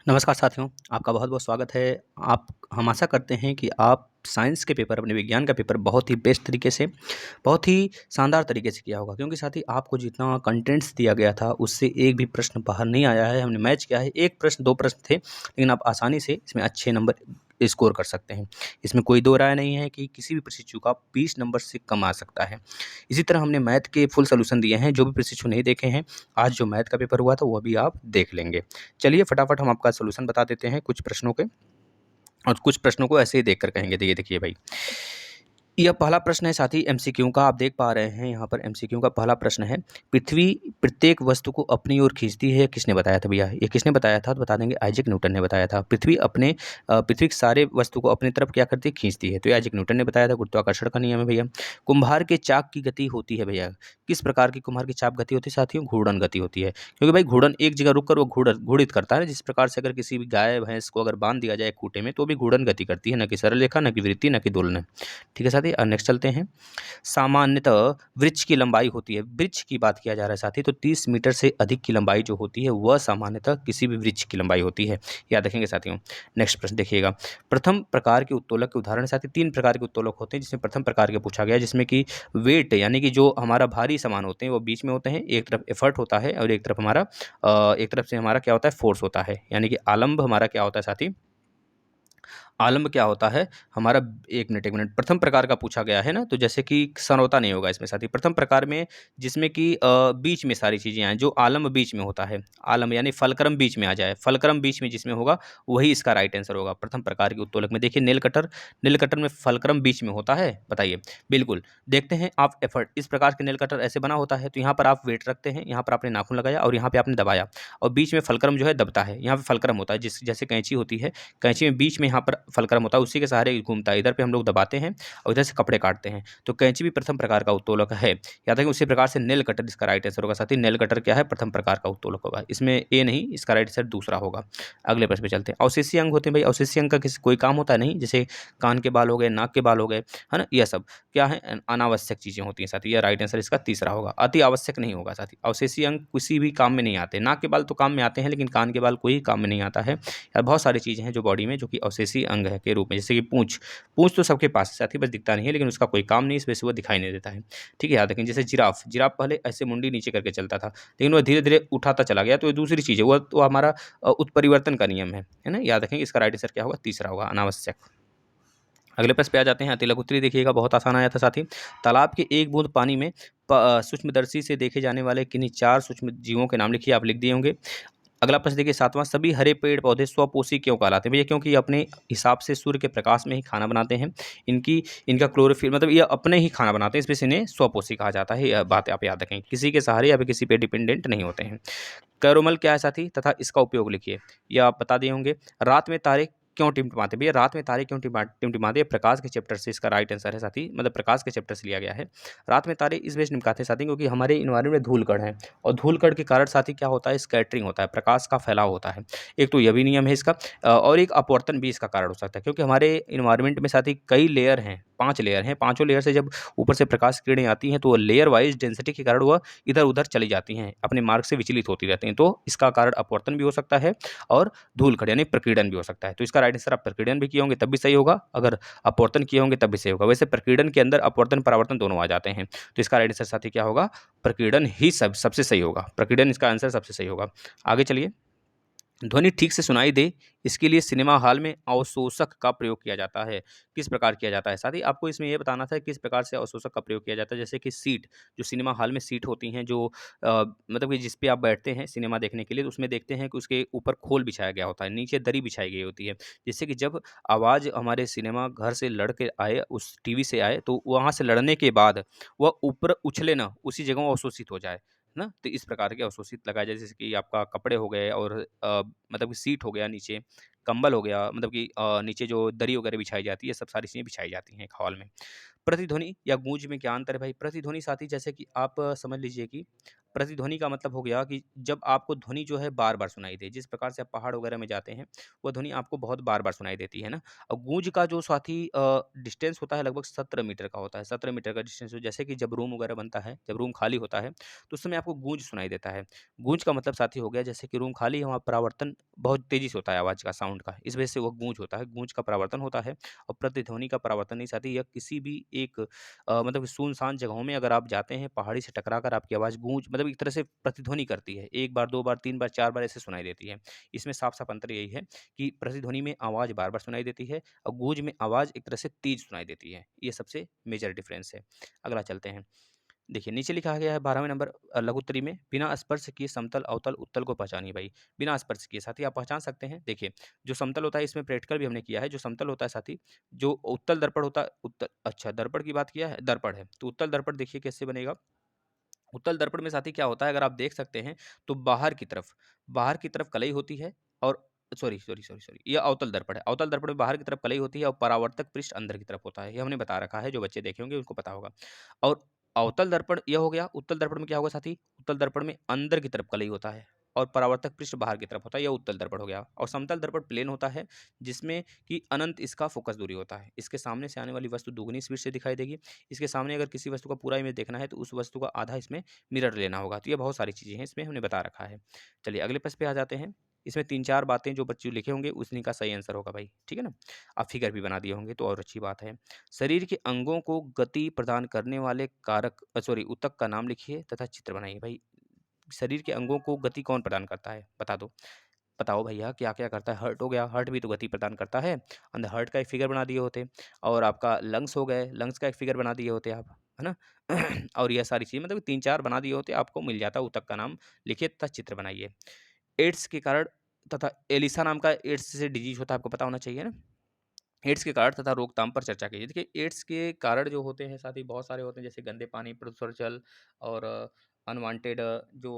नमस्कार साथियों, आपका बहुत-बहुत स्वागत है। हम आशा करते हैं कि आप साइंस के पेपर, अपने विज्ञान का पेपर बहुत ही बेस्ट तरीके से, बहुत ही शानदार तरीके से किया होगा क्योंकि साथी आपको जितना कंटेंट्स दिया गया था, उससे एक भी प्रश्न बाहर नहीं आया है। हमने मैच किया है, 1 प्रश्न, 2 प्रश्न थे, लेकिन आप आसानी से इसमें अच्छे नंबर स्कोर कर सकते हैं। इसमें कोई दो राय नहीं है कि किसी भी प्रशिक्षु का 20 नंबर से कम आ सकता है। इसी तरह हमने मैथ के फुल सॉल्यूशन दिए हैं, जो भी प्रशिक्षु नहीं देखे हैं, आज जो मैथ का पेपर हुआ था, वो भी आप देख लेंगे। चलिए फटाफट हम आपका सॉल्यूशन बता देते हैं कुछ प्रश्नों के और कुछ प्रश्नों को ऐसे ही देख कर कहेंगे। तो ये देखिए भाई, यह पहला प्रश्न है साथी एमसीक्यू का। आप देख पा रहे हैं यहाँ पर एमसीक्यू का पहला प्रश्न है, पृथ्वी प्रत्येक वस्तु को अपनी ओर खींचती है। किसने बताया था भैया? ये किसने बताया था? तो बता देंगे आइजैक न्यूटन ने बताया था। पृथ्वी के सारे वस्तु को अपनी तरफ क्या करती है? खींचती है। तो ये आइजैक न्यूटन ने बताया था, गुरुत्वाकर्षण का नियम है भैया। कुम्हार के चाक की गति होती है भैया, किस प्रकार की कुम्हार की चाप गति होती है साथियों? घूर्णन गति होती है, क्योंकि भाई घूर्णन एक जगह रुक कर वो घूर्णित करता है। जिस प्रकार से अगर किसी भी गाय भैंस को अगर बांध दिया जाए खूंटे में, तो भी घूर्णन गति करती है, न कि सरल रेखा, न कि वृत्ति, न कि दोलन। ठीक है साथी, नेक्स्ट चलते हैं। सामान्यतः वृक्ष की लंबाई होती है, वृक्ष की बात किया जा रहा है साथी, तो 30 मीटर से अधिक की लंबाई जो होती है वह सामान्यतः किसी भी वृक्ष की लंबाई होती है। याद रखेंगे साथियों। नेक्स्ट प्रश्न देखिएगा, प्रथम प्रकार के उत्तोलक के उदाहरण साथी। 3 प्रकार के उत्तोलक होते हैं, जिसमें प्रथम प्रकार के पूछा गया, जिसमें कि वेट यानी कि जो हमारा भारी सामान होते हैं वो बीच में होते हैं, एक तरफ एफर्ट होता है और एक तरफ से हमारा क्या होता है? फोर्स होता है। यानी कि आलंब हमारा क्या होता है साथी? आलम्ब क्या होता है हमारा? एक मिनट, प्रथम प्रकार का पूछा गया है ना, तो जैसे कि समझौता नहीं होगा इसमें साथी। प्रथम प्रकार में जिसमें कि बीच में सारी चीज़ें आएँ, जो आलम्ब बीच में होता है, आलम्ब यानी फलक्रम बीच में आ जाए, फलक्रम बीच में जिसमें होगा वही इसका राइट आंसर होगा। प्रथम प्रकार के उत्तोलक में देखिए नेल कटर में फलक्रम बीच में होता है, बताइए। बिल्कुल। देखते हैं आप एफर्ट, इस प्रकार के नेल कटर ऐसे बना होता है, तो यहाँ पर आप वेट रखते हैं, यहाँ पर आपने नाखून लगाया और यहाँ पे आपने दबाया और बीच में फलक्रम जो है दबता है, यहाँ पे फलक्रम होता है, जैसे कैंची होती है, कैंची में बीच में यहाँ पर फलक्रम होता है, उसी के सहारे घूमता है। इधर पे हम लोग दबाते हैं और इधर से कपड़े काटते हैं, तो कैंची भी प्रथम प्रकार का उत्तोलक है। याद रखें, उसी प्रकार से नेल कटर इसका राइट आंसर होगा साथी। नेल कटर क्या है? प्रथम प्रकार का उत्तोलक होगा। इसमें ए नहीं, इसका राइट आंसर दूसरा होगा। अगले प्रश्न पे चलते हैं। अवशेषीय अंग होते हैं भाई, अवशेषीय अंग का किसी कोई काम होता है नहीं, जैसे कान के बाल हो गए, नाक के बाल हो गए, है ना, यह सब क्या है? अनावश्यक चीजें होती हैं साथी। यह राइट आंसर इसका तीसरा होगा, अति आवश्यक नहीं होगा साथी। अवशेषीय अंग किसी भी काम में नहीं आते। नाक के बाल तो काम में आते हैं, लेकिन कान के बाल कोई काम में नहीं आता है। यार बहुत सारी चीज़ें हैं जो बॉडी में, जो कि अवशेषीय अंग है के रूप में, जैसे कि पूँछ। पूँछ तो सबके पास है साथी, बस दिखता नहीं है, लेकिन उसका कोई काम नहीं, इस वजह से वो दिखाई नहीं देता है। ठीक है, याद रखें। जैसे जिराफ, जिराफ पहले ऐसे मुंडी नीचे करके चलता था, लेकिन वह धीरे-धीरे उठाता चला गया, तो ये दूसरी चीज़ है। वो हमारा उत्परिवर्तन का नियम है ना? याद रखेंगे, इसका राइट आंसर क्या होगा? तीसरा होगा, अनावश्यक। अगले प्रश्न पे आ जाते हैं। अति लघु उत्तरीय देखिएगा, बहुत आसान आया था साथी। तालाब के एक बूंद पानी में सूक्ष्मदर्शी से देखे जाने वाले किन्हीं 4 सूक्ष्म जीवों के नाम लिखिए। आप लिख दिए होंगे। अगला प्रश्न देखिए, 7वां, सभी हरे पेड़ पौधे स्वपोषी क्यों कहलाते हैं भैया? क्योंकि ये अपने हिसाब से सूर्य के प्रकाश में ही खाना बनाते हैं। इनका क्लोरोफिल मतलब ये अपने ही खाना बनाते हैं, इस वजह से इन्हें स्वपोषी कहा जाता है। यह बात आप याद रखें, किसी के सहारे या फिर किसी पे डिपेंडेंट नहीं होते हैं। कैरोमल क्या है साथी, तथा इसका उपयोग लिखिए। यह आप बता दिए होंगे। रात में तारे क्यों टिमटिमाते हैं भैया? रात में तारे क्यों टिमटिमाते हैं? प्रकाश के चैप्टर से इसका राइट आंसर है साथी, मतलब प्रकाश के चैप्टर से लिया गया है। रात में तारे इस वजह से टिमकाते हैं साथी, क्योंकि हमारे इन्वायरमेंट में धूल कण है, और धूल कण के कारण साथी क्या होता है? स्कैटरिंग होता है, प्रकाश का फैलाव होता है। एक तो यह भी नियम है इसका, और एक अपवर्तन भी इसका कारण हो सकता है, क्योंकि हमारे इन्वायरमेंट में साथी कई लेयर हैं, 5 लेयर हैं। पांचों लेयर से जब ऊपर से प्रकाश किरणें आती हैं, तो वो लेयर वाइज डेंसिटी के कारण वह इधर उधर चली जाती हैं, अपने मार्ग से विचलित होती रहती हैं। तो इसका कारण अपवर्तन भी हो सकता है और धूलकण यानी प्रकीर्णन भी हो सकता है। तो इसका राइट आंसर, आप प्रकीर्णन भी किए होंगे तब भी सही होगा, अगर अपवर्तन किए होंगे तब भी सही होगा। वैसे प्रकीर्णन के अंदर अपवर्तन परावर्तन दोनों आ जाते हैं, तो इसका राइट आंसर साथी क्या होगा? प्रकीर्णन ही सबसे सही होगा। प्रकीर्णन इसका आंसर सबसे सही होगा। आगे चलिए। ध्वनि ठीक से सुनाई दे, इसके लिए सिनेमा हॉल में अवशोषक का प्रयोग किया जाता है। किस प्रकार किया जाता है? साथ ही आपको इसमें ये बताना था किस प्रकार से अवशोषक का प्रयोग किया जाता है। जैसे कि सीट, जो सिनेमा हॉल में सीट होती हैं, जो मतलब कि जिस पे आप बैठते हैं सिनेमा देखने के लिए, तो उसमें देखते हैं कि उसके ऊपर खोल बिछाया गया होता है, नीचे दरी बिछाई गई होती है, जिससे कि जब आवाज़ हमारे सिनेमा घर से लड़ के आए, उस टीवी से आए, तो वहाँ से लड़ने के बाद वह ऊपर उछले ना, उसी जगह वो अवशोषित हो जाए। ना, तो इस प्रकार के अवशोषित लगाए जाए, जैसे कि आपका कपड़े हो गए और मतलब कि सीट हो गया, नीचे कंबल हो गया, मतलब कि नीचे जो दरी वगैरह बिछाई जाती है, सब सारी चीज़ें बिछाई जाती हैं एक हॉल में। प्रतिध्वनि या गूंज में क्या अंतर है भाई? प्रतिध्वनि साथी, जैसे कि आप समझ लीजिए कि प्रतिध्वनि का मतलब हो गया कि जब आपको ध्वनि जो है बार-बार सुनाई दे, जिस प्रकार से आप पहाड़ वगैरह में जाते हैं, वो ध्वनि आपको बहुत बार-बार सुनाई देती है ना? और गूंज का जो साथी डिस्टेंस होता है लगभग 17 मीटर का होता है, 17 मीटर का डिस्टेंस हो जैसे कि जब रूम वगैरह बनता है, जब रूम खाली होता है, तो उस समय आपको गूंज सुनाई देता है। गूंज का मतलब साथी हो गया जैसे कि रूम खाली है, वहाँ परावर्तन बहुत तेज़ी से होता है आवाज़ का, साउंड का, इस वजह से वो गूंज होता है, गूंज का परावर्तन होता है और प्रतिध्वनि का परावर्तन नहीं साथी, यह किसी भी एक मतलब कि सुनसान जगहों में अगर आप जाते हैं, पहाड़ी से टकराकर आपकी आवाज़ गूंज मतलब एक तरह से प्रतिध्वनि करती है। 1 बार, 2 बार, 3 बार, 4 बार ऐसे सुनाई देती है। इसमें साफ-साफ अंतर यही है कि प्रतिध्वनि में आवाज़ बार-बार सुनाई देती है और गूंज में आवाज़ एक तरह से तेज़ सुनाई देती है। ये सबसे मेजर डिफरेंस है। अगला चलते हैं। देखिए, नीचे लिखा गया है 12वें नंबर लघु उत्तरी में, बिना स्पर्श किए समतल, अवतल, उत्तल को पहचानिए भई। बिना स्पर्श किए साथी आप पहचान सकते हैं। देखिए, जो समतल होता है इसमें प्रैक्टिकल भी हमने किया है, जो समतल होता है साथी, जो उत्तल दर्पण होता है उत्तल अच्छा दर्पण की बात किया है, दर्पण है। तो उत्तल दर्पण देखिए कैसे बनेगा? उत्तल दर्पण में साथी क्या होता है अगर आप देख सकते हैं, तो बाहर की तरफ कलई होती है और सॉरी ये अवतल दर्पण है। अवतल दर्पण में बाहर की तरफ कलई होती है और परावर्तक पृष्ठ अंदर की तरफ होता है। ये हमने बता रखा है, जो बच्चे देखे होंगे उनको पता होगा। और अवतल दर्पण यह हो गया, उत्तल दर्पण में क्या होगा साथी? उत्तल दर्पण में अंदर की तरफ कलई होता है और परावर्तक पृष्ठ बाहर की तरफ होता है, यह उत्तल दर्पण हो गया। और समतल दर्पण प्लेन होता है, जिसमें कि अनंत इसका फ़ोकस दूरी होता है। इसके सामने से आने वाली वस्तु दुगनी स्पीड से दिखाई देगी। इसके सामने अगर किसी वस्तु का पूरा इमेज देखना है, तो उस वस्तु का आधा इसमें मिरर लेना होगा। तो ये बहुत सारी चीज़ें हैं, इसमें हमने बता रखा है। चलिए अगले प्रश्न पे आ जाते हैं। इसमें 3-4 बातें जो बच्चे लिखे होंगे उन्हीं का सही आंसर होगा भाई, ठीक है ना? आप फिगर भी बना दिए होंगे तो और अच्छी बात है। शरीर के अंगों को गति प्रदान करने वाले कारक ऊतक का नाम लिखिए तथा चित्र बनाइए। भाई, शरीर के अंगों को गति कौन प्रदान करता है? बता दो। बताओ भैया क्या-क्या करता है? हार्ट हो गया, हार्ट भी तो गति प्रदान करता है। अंदर हार्ट का एक फिगर बना दिए होते और आपका लंग्स हो गए, लंग्स का एक फिगर बना दिए होते आप, है ना? और यह सारी चीज़ें मतलब 3-4 बना दिए होते, आपको मिल जाता ऊतक का नाम लिखिए तथा चित्र बनाइए। एड्स के कारण तथा एलिसा नाम का एड्स से डिजीज़ होता है, आपको पता होना चाहिए ना? एड्स के कारण तथा रोकथाम पर चर्चा कीजिए। देखिए, एड्स के कारण जो होते हैं साथ ही बहुत सारे होते हैं, जैसे गंदे पानी, प्रदूषण जल और अनवांटेड जो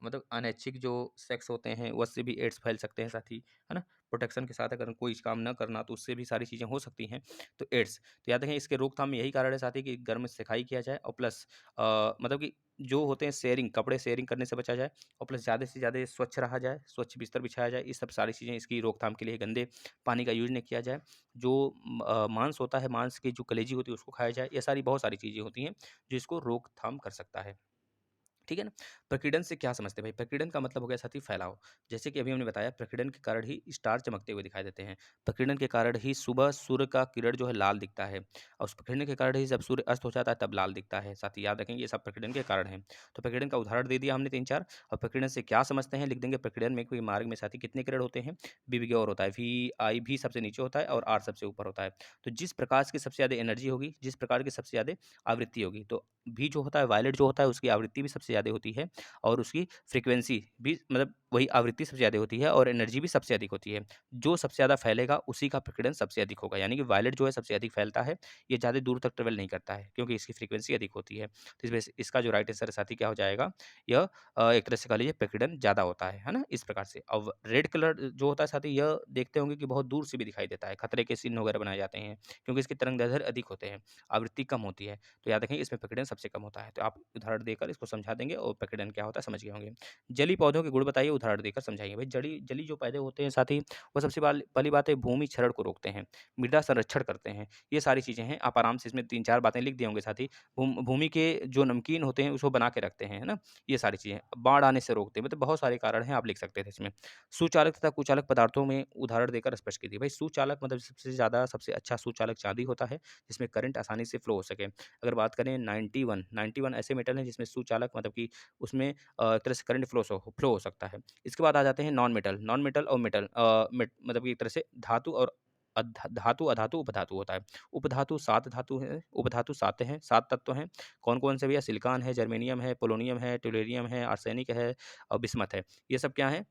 मतलब अनैच्छिक जो सेक्स होते हैं, उससे भी एड्स फैल सकते हैं साथी, है ना? प्रोटेक्शन के साथ अगर कोई काम ना करना, तो उससे भी सारी चीज़ें हो सकती हैं। तो एड्स, तो याद रखें इसके रोकथाम में यही कारण है साथी कि गर्म सिकाई किया जाए और प्लस मतलब कि जो होते हैं शेयरिंग, कपड़े शेयरिंग करने से बचा जाए और प्लस ज़्यादा से ज़्यादा स्वच्छ रहा जाए, स्वच्छ बिस्तर बिछाया जाए। ये सब सारी चीज़ें इसकी रोकथाम के लिए गंदे पानी का यूज़ नहीं किया जाए। जो मांस होता है, मांस की जो कलेजी होती है उसको खाया जाए। ये सारी बहुत सारी चीज़ें होती हैं, जो इसको रोकथाम कर सकता है। ठीक है ना? प्रकीर्णन से क्या समझते हैं भाई? प्रकीर्णन का मतलब हो गया साथी फैलाव। जैसे कि अभी हमने बताया प्रकीर्णन के कारण ही स्टार चमकते हुए दिखाई देते हैं। प्रकीर्णन के कारण ही सुबह सूर्य का किरण जो है लाल दिखता है और उस प्रकीर्णन के कारण ही जब सूर्य अस्त हो जाता है तब लाल दिखता है। साथ ही याद रखेंगे ये सब प्रकीर्णन के कारण हैं। तो प्रकीर्णन का उदाहरण दे दिया हमने 3-4 और प्रकीर्णन से क्या समझते हैं? लिख देंगे प्रकीर्णन में कोई मार्ग में साथी कितने किरण होते हैं? वी होता है। वी सबसे नीचे होता है और आर सबसे ऊपर होता है। तो जिस प्रकाश की सबसे ज़्यादा एनर्जी होगी, जिस प्रकार की सबसे ज़्यादा आवृत्ति होगी, तो भी जो होता है वायलेट जो होता है उसकी आवृत्ति भी सबसे ज़्यादा होती है और उसकी फ्रीक्वेंसी भी मतलब वही आवृत्ति सबसे ज़्यादा होती है और एनर्जी भी सबसे अधिक होती है। जो सबसे ज़्यादा फैलेगा उसी का प्रकीर्णन सबसे अधिक होगा, यानी कि वायलेट जो है सबसे अधिक फैलता है, ये ज़्यादा दूर तक ट्रैवल नहीं करता है क्योंकि इसकी फ्रीक्वेंसी अधिक होती है। तो इस वजह से इसका जो राइट आंसर है साथी क्या हो जाएगा? यह एक तरह से कह लीजिए प्रकीर्णन ज़्यादा होता है ना? इस प्रकार से। अब रेड कलर जो होता है साथी यह देखते होंगे कि बहुत दूर से भी दिखाई देता है, खतरे के चिन्ह वगैरह बनाए जाते हैं क्योंकि इसके तरंगदैर्ध्य अधिक होते हैं, आवृत्ति कम होती है। तो याद रखें इसमें प्रकीर्णन सबसे कम होता है। तो आप उदाहरण देकर इसको समझा देंगे और प्रकीर्णन क्या होता है समझ गए होंगे। जलीय पौधों के गुण बताइए, उदाहरण देकर समझाइए। भाई जड़ी जलीय जो पौधे होते हैं साथी, वो सबसे पहली बात है भूमि क्षरण को रोकते हैं, मृदा संरक्षण करते हैं। ये सारी चीज़ें हैं, आप आराम से इसमें 3-4 बातें लिख दिए होंगे साथी। भूमि के जो नमकीन होते हैं उसको बना के रखते हैं, है ना? ये सारी चीज़ें। बाढ़ आने से रोकते हैं, मतलब बहुत सारे कारण हैं, आप लिख सकते थे इसमें। सुचालक तथा कुचालक पदार्थों में उदाहरण देकर स्पष्ट कीजिए। भाई सुचालक मतलब सबसे ज़्यादा सबसे अच्छा सुचालक चांदी होता है, जिसमें करंट आसानी से फ्लो हो सके। अगर बात करें 91 ऐसे मेटल हैं जिसमें सुचालक मतलब कि उसमें एक तरह से करंट फ्लो हो सकता है। इसके बाद आ जाते हैं नॉन मेटल और मेटल मतलब कि एक तरह से धातु और धातु, अधातु, उपधातु होता है। उपधातु 7 धातु हैं, उपधातु 7 हैं, 7 तत्व हैं। कौन-कौन से भैया? सिलिकॉन है, जर्मेनियम है, पोलोनियम है, टेलुरियम है, आर्सेनिक है और बिस्मथ है। ये सब क्या हैं?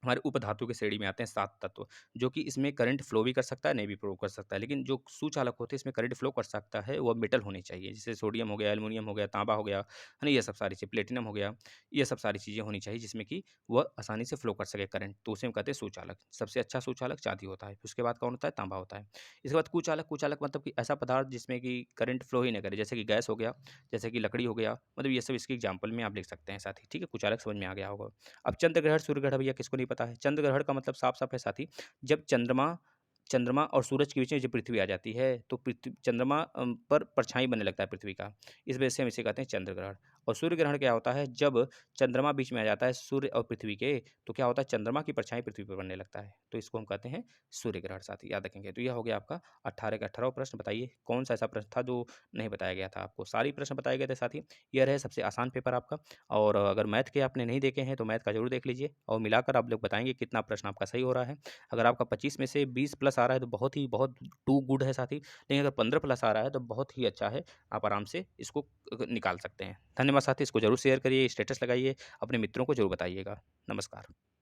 हमारे उपधातु की श्रेणी में आते हैं 7 तत्व, जो कि इसमें करंट फ्लो भी कर सकता है, नहीं भी फ्लो कर सकता है। लेकिन जो सुचालक होते हैं इसमें करंट फ्लो कर सकता है, वो मेटल होने चाहिए। जैसे सोडियम हो गया, एल्युमिनियम हो गया, तांबा हो गया, है ना? ये सब सारी चीज़ें, प्लेटिनम हो गया, ये सब सारी चीज़ें होनी चाहिए जिसमें कि वह आसानी से फ्लो कर सके करंट, तो उसे हम कहते हैं सुचालक। सबसे अच्छा सुचालक चांदी होता है, फिर उसके बाद कौन होता है? तांबा होता है। इसके बाद कुचालक, कुचालक मतलब कि ऐसा पदार्थ जिसमें कि करंट फ्लो ही ना करे, जैसे कि गैस हो गया, जैसे कि लकड़ी हो गया, मतलब ये सब इसके एग्जाम्पल में आप लिख सकते हैं साथी, ठीक है? कुचालक समझ में आ गया होगा। अब चंद्र ग्रहण, सूर्य ग्रहण भैया किसको नहीं पता है? चंद्र ग्रहण का मतलब साफ-साफ है साथी, जब चंद्रमा चंद्रमा और सूरज के बीच में जब पृथ्वी आ जाती है, तो पृथ्वी चंद्रमा पर परछाई बनने लगता है पृथ्वी का। इस वजह से हम इसे कहते हैं चंद्र ग्रहण। और सूर्य ग्रहण क्या होता है? जब चंद्रमा बीच में आ जाता है सूर्य और पृथ्वी के, तो क्या होता है? चंद्रमा की परछाई पृथ्वी पर बनने लगता है। तो इसको हम कहते हैं सूर्य ग्रहण साथी, याद रखेंगे। तो यह हो गया आपका 18 का 18वां प्रश्न। बताइए कौन-सा ऐसा प्रश्न था जो नहीं बताया गया था आपको? सारे प्रश्न बताए गए थे साथी। यह रहे सबसे आसान पेपर आपका। और अगर मैथ के आपने नहीं देखे हैं तो मैथ का ज़रूर देख लीजिए और मिलाकर आप लोग बताएँगे कितना प्रश्न आपका सही हो रहा है। अगर आपका 25 में से 20 प्लस आ रहा है तो बहुत टू गुड है साथी। लेकिन अगर 15 प्लस आ रहा है तो बहुत ही अच्छा है। आप आराम से इसको निकाल सकते हैं। धन्यवाद साथी, इसको ज़रूर शेयर करिए, स्टेटस लगाइए, अपने मित्रों को ज़रूर बताइएगा। नमस्कार।